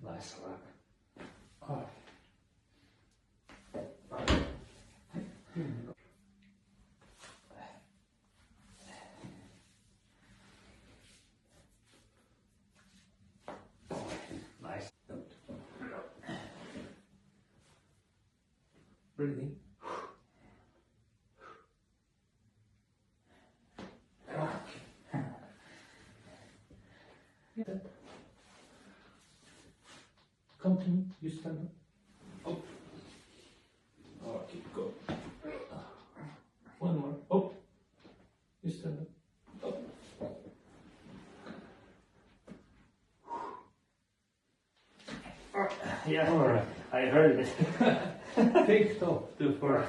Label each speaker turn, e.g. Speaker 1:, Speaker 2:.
Speaker 1: Nice work. Oh. Nice. Breathing. Continue, you stand up. Up. Oh, keep going. One more. Up. You stand up. Up. Yeah, alright. I heard it. Take top to first.